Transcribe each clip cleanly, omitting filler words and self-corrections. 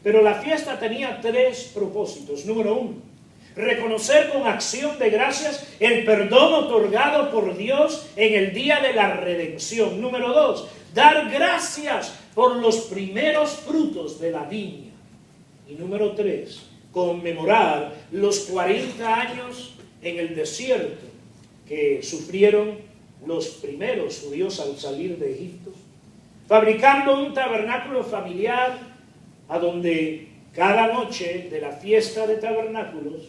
Pero la fiesta tenía tres propósitos. Número uno, reconocer con acción de gracias el perdón otorgado por Dios en el día de la redención. Número dos, dar gracias por los primeros frutos de la viña. Y número tres, conmemorar los 40 años en el desierto que sufrieron los primeros judíos al salir de Egipto, fabricando un tabernáculo familiar a donde cada noche de la fiesta de tabernáculos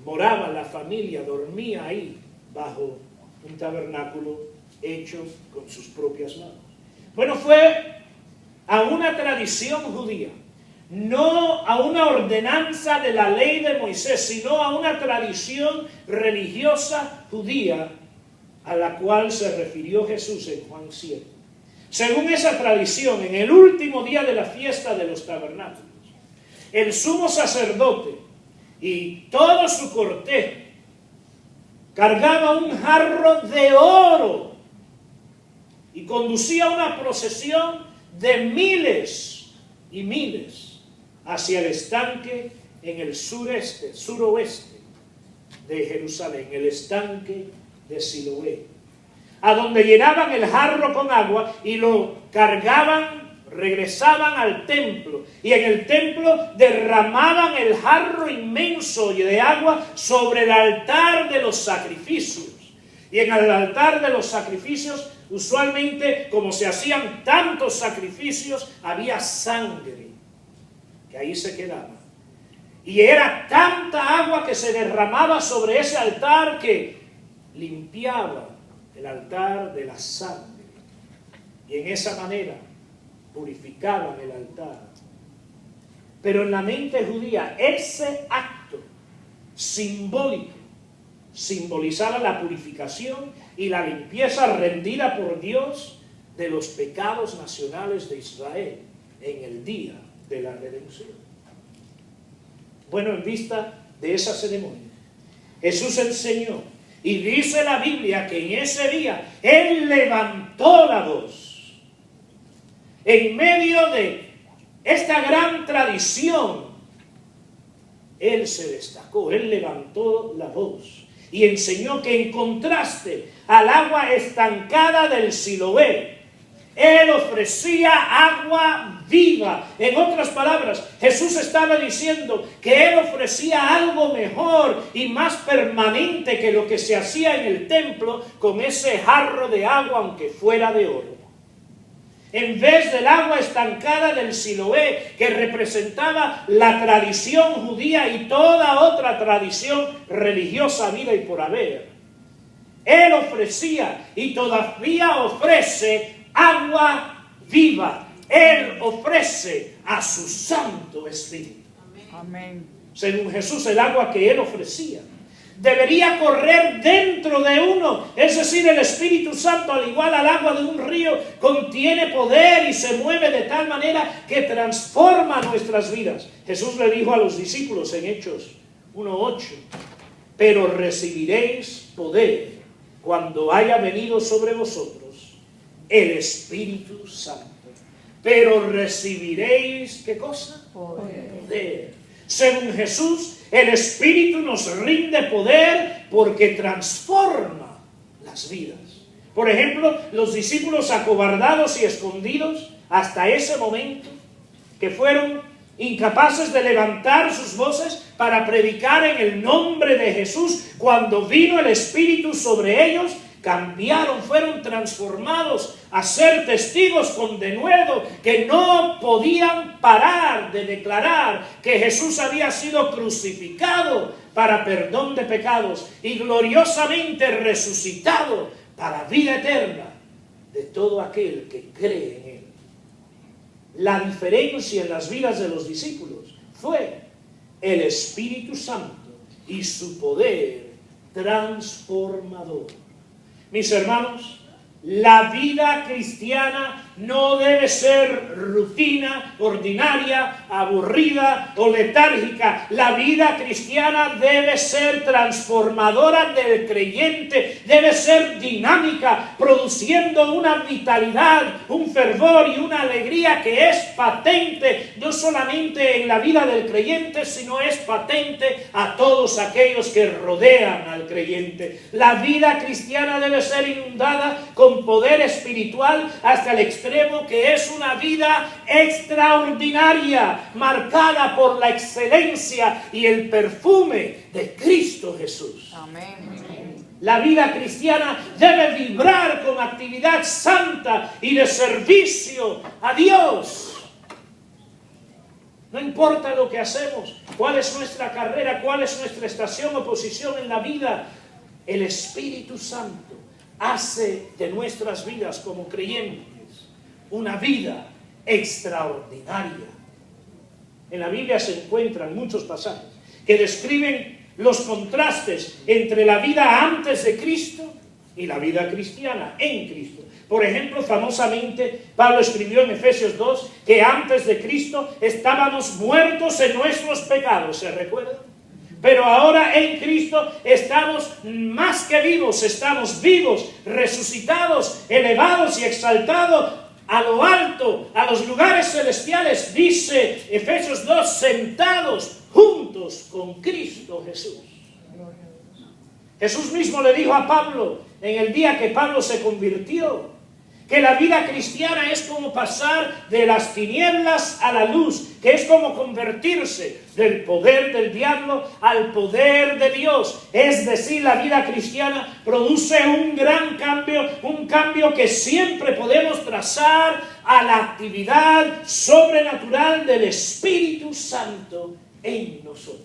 moraba la familia, dormía ahí bajo un tabernáculo hecho con sus propias manos. Bueno, fue a una tradición judía, no a una ordenanza de la ley de Moisés, sino a una tradición religiosa judía a la cual se refirió Jesús en Juan 7. Según esa tradición, en el último día de la fiesta de los tabernáculos, el sumo sacerdote y todo su cortejo cargaba un jarro de oro y conducía una procesión de miles y miles hacia el estanque en el suroeste de Jerusalén, el estanque de Siloé, a donde llenaban el jarro con agua y lo cargaban, regresaban al templo, y en el templo derramaban el jarro inmenso de agua sobre el altar de los sacrificios. Y en el altar de los sacrificios, usualmente, como se hacían tantos sacrificios, había sangre que ahí se quedaba. Y era tanta agua que se derramaba sobre ese altar que limpiaba el altar de la sangre. Y en esa manera purificaban el altar. Pero en la mente judía, ese acto simbólico simbolizaba la purificación y la limpieza rendida por Dios de los pecados nacionales de Israel en el día de la redención. Bueno, en vista de esa ceremonia, Jesús enseñó, y dice la Biblia que en ese día Él levantó la voz. En medio de esta gran tradición, Él se destacó, Él levantó la voz y enseñó que en contraste al agua estancada del Siloé, Él ofrecía agua viva. En otras palabras, Jesús estaba diciendo que Él ofrecía algo mejor y más permanente que lo que se hacía en el templo con ese jarro de agua, aunque fuera de oro. En vez del agua estancada del Siloé, que representaba la tradición judía y toda otra tradición religiosa vida y por haber, Él ofrecía y todavía ofrece agua viva. Él ofrece a su Santo Espíritu. Amén. Según Jesús, el agua que Él ofrecía debería correr dentro de uno. Es decir, el Espíritu Santo, al igual al agua de un río, contiene poder y se mueve de tal manera que transforma nuestras vidas. Jesús le dijo a los discípulos en Hechos 1:8, pero recibiréis poder cuando haya venido sobre vosotros el Espíritu Santo. Pero recibiréis, ¿qué cosa? Poder. Según Jesús, el Espíritu nos rinde poder porque transforma las vidas. Por ejemplo, los discípulos acobardados y escondidos hasta ese momento, que fueron incapaces de levantar sus voces para predicar en el nombre de Jesús, cuando vino el Espíritu sobre ellos, cambiaron, fueron transformados a ser testigos con denuedo, que no podían parar de declarar que Jesús había sido crucificado para perdón de pecados y gloriosamente resucitado para vida eterna de todo aquel que cree en Él. La diferencia en las vidas de los discípulos fue el Espíritu Santo y su poder transformador. Mis hermanos, la vida cristiana no debe ser rutina, ordinaria, aburrida o letárgica. La vida cristiana debe ser transformadora del creyente, debe ser dinámica, produciendo una vitalidad, un fervor y una alegría que es patente, no solamente en la vida del creyente, sino es patente a todos aquellos que rodean al creyente. La vida cristiana debe ser inundada con poder espiritual hasta el extremo que es una vida extraordinaria, marcada por la excelencia y el perfume de Cristo Jesús. Amén. La vida cristiana debe vibrar con actividad santa y de servicio a Dios. No importa lo que hacemos, cuál es nuestra carrera, cuál es nuestra estación o posición en la vida, el Espíritu Santo hace de nuestras vidas como creyentes una vida extraordinaria. En la Biblia se encuentran muchos pasajes que describen los contrastes entre la vida antes de Cristo y la vida cristiana en Cristo. Por ejemplo, famosamente, Pablo escribió en Efesios 2 que antes de Cristo estábamos muertos en nuestros pecados, ¿se recuerdan? Pero ahora en Cristo estamos más que vivos, estamos vivos, resucitados, elevados y exaltados a lo alto, a los lugares celestiales, dice Efesios 2, sentados juntos con Cristo Jesús. Jesús mismo le dijo a Pablo en el día que Pablo se convirtió, que la vida cristiana es como pasar de las tinieblas a la luz, que es como convertirse del poder del diablo al poder de Dios. Es decir, la vida cristiana produce un gran cambio, un cambio que siempre podemos trazar a la actividad sobrenatural del Espíritu Santo en nosotros.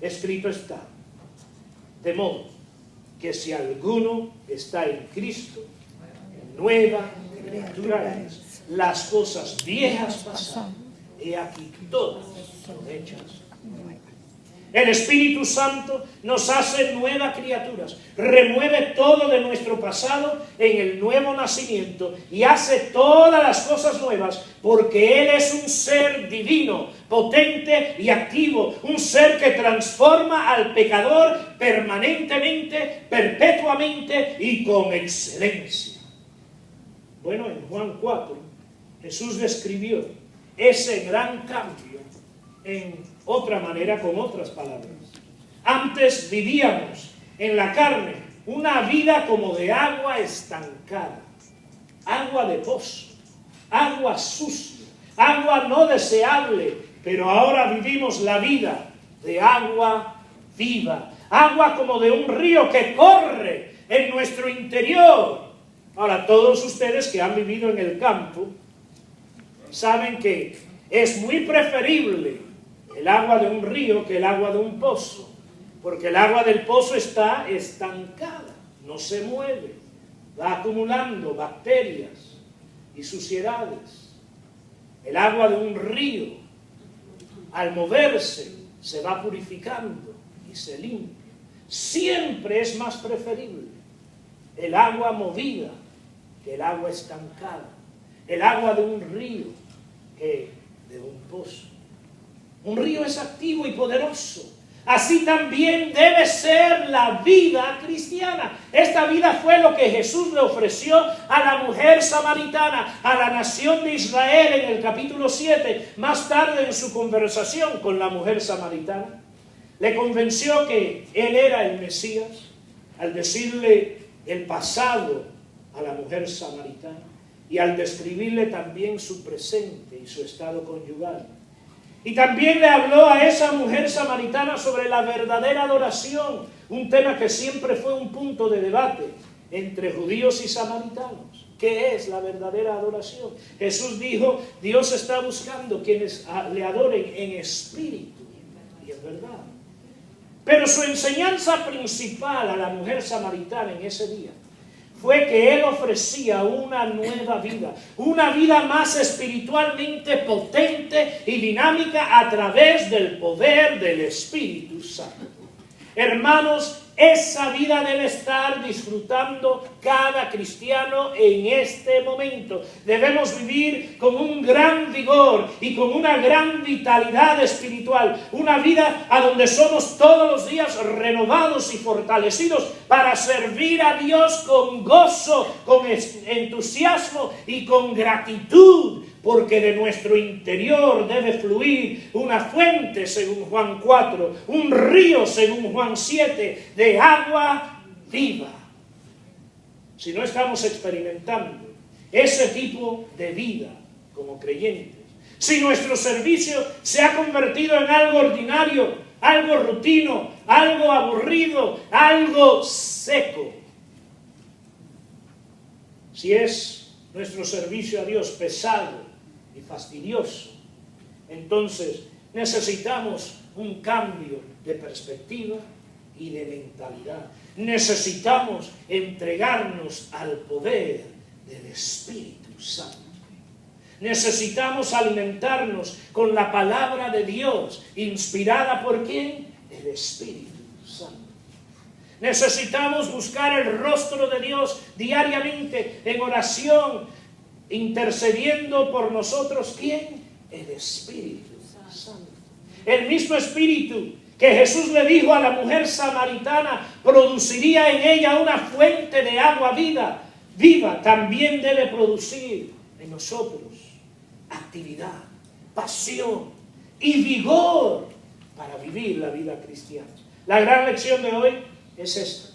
Escrito está, de modo que si alguno está en Cristo, nueva criatura es. Las cosas viejas pasaron, y aquí todas son hechas. El Espíritu Santo nos hace nuevas criaturas, remueve todo de nuestro pasado en el nuevo nacimiento y hace todas las cosas nuevas, porque Él es un ser divino, potente y activo, un ser que transforma al pecador permanentemente, perpetuamente y con excelencia. Bueno, en Juan 4, Jesús describió ese gran cambio en otra manera, con otras palabras. Antes vivíamos en la carne una vida como de agua estancada, agua de pozo, agua sucia, agua no deseable, pero ahora vivimos la vida de agua viva, agua como de un río que corre en nuestro interior. Ahora, todos ustedes que han vivido en el campo saben que es muy preferible el agua de un río que el agua de un pozo, porque el agua del pozo está estancada, no se mueve, va acumulando bacterias y suciedades. El agua de un río, al moverse, se va purificando y se limpia. Siempre es más preferible el agua movida que el agua estancada, el agua de un río que de un pozo. Un río es activo y poderoso. Así también debe ser la vida cristiana. Esta vida fue lo que Jesús le ofreció a la mujer samaritana, a la nación de Israel en el capítulo 7. Más tarde en su conversación con la mujer samaritana, le convenció que él era el Mesías al decirle el pasado a la mujer samaritana y al describirle también su presente y su estado conyugal. Y también le habló a esa mujer samaritana sobre la verdadera adoración, un tema que siempre fue un punto de debate entre judíos y samaritanos. ¿Qué es la verdadera adoración? Jesús dijo, Dios está buscando quienes le adoren en espíritu y en verdad. Pero su enseñanza principal a la mujer samaritana en ese día fue que Él ofrecía una nueva vida, una vida más espiritualmente potente y dinámica a través del poder del Espíritu Santo. Hermanos, Esa vida debe estar disfrutando cada cristiano en este momento. Debemos vivir con un gran vigor y con una gran vitalidad espiritual. Una vida a donde somos todos los días renovados y fortalecidos para servir a Dios con gozo, con entusiasmo y con gratitud. Porque de nuestro interior debe fluir una fuente, según Juan 4, un río, según Juan 7, de agua viva. Si no estamos experimentando ese tipo de vida como creyentes, si nuestro servicio se ha convertido en algo ordinario, algo rutino, algo aburrido, algo seco, si es nuestro servicio a Dios pesado y fastidioso, entonces necesitamos un cambio de perspectiva y de mentalidad. Necesitamos entregarnos al poder del Espíritu Santo. Necesitamos alimentarnos con la palabra de Dios, inspirada por ¿quién? El Espíritu Santo. Necesitamos buscar el rostro de Dios diariamente en oración, intercediendo por nosotros, ¿quién? El Espíritu Santo. El mismo Espíritu que Jesús le dijo a la mujer samaritana, produciría en ella una fuente de agua viva, también debe producir en nosotros actividad, pasión y vigor para vivir la vida cristiana. La gran lección de hoy es esta.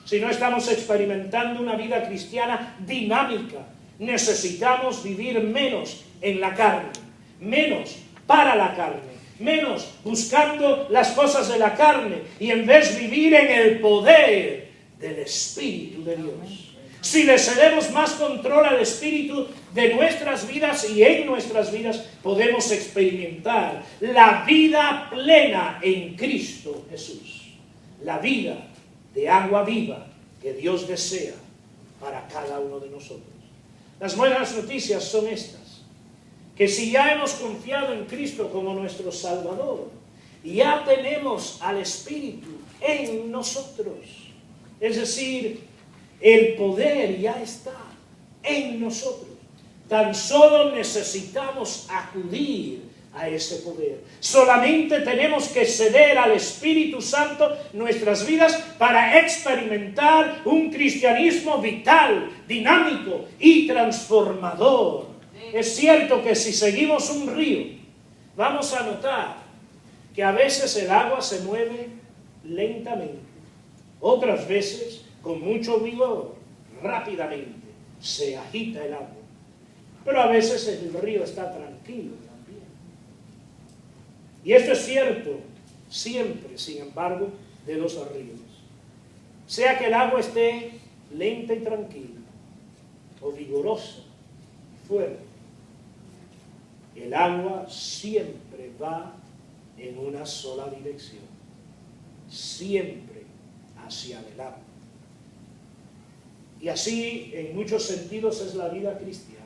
Si no estamos experimentando una vida cristiana dinámica, necesitamos vivir menos en la carne, menos para la carne, menos buscando las cosas de la carne y en vez vivir en el poder del Espíritu de Dios. Si le cedemos más control al Espíritu de nuestras vidas y en nuestras vidas, podemos experimentar la vida plena en Cristo Jesús. La vida de agua viva que Dios desea para cada uno de nosotros. Las buenas noticias son estas, que si ya hemos confiado en Cristo como nuestro Salvador, ya tenemos al Espíritu en nosotros. Es decir, el poder ya está en nosotros. Tan solo necesitamos acudir a ese poder. Solamente tenemos que ceder al Espíritu Santo nuestras vidas para experimentar un cristianismo vital, dinámico y transformador. Es cierto que si seguimos un río, vamos a notar que a veces el agua se mueve lentamente, otras veces con mucho vigor, rápidamente se agita el agua. Pero a veces el río está tranquilo también. Y esto es cierto siempre, sin embargo, de los ríos. Sea que el agua esté lenta y tranquila, o vigorosa, fuerte, el agua siempre va en una sola dirección, siempre hacia adelante. Y así, en muchos sentidos, es la vida cristiana.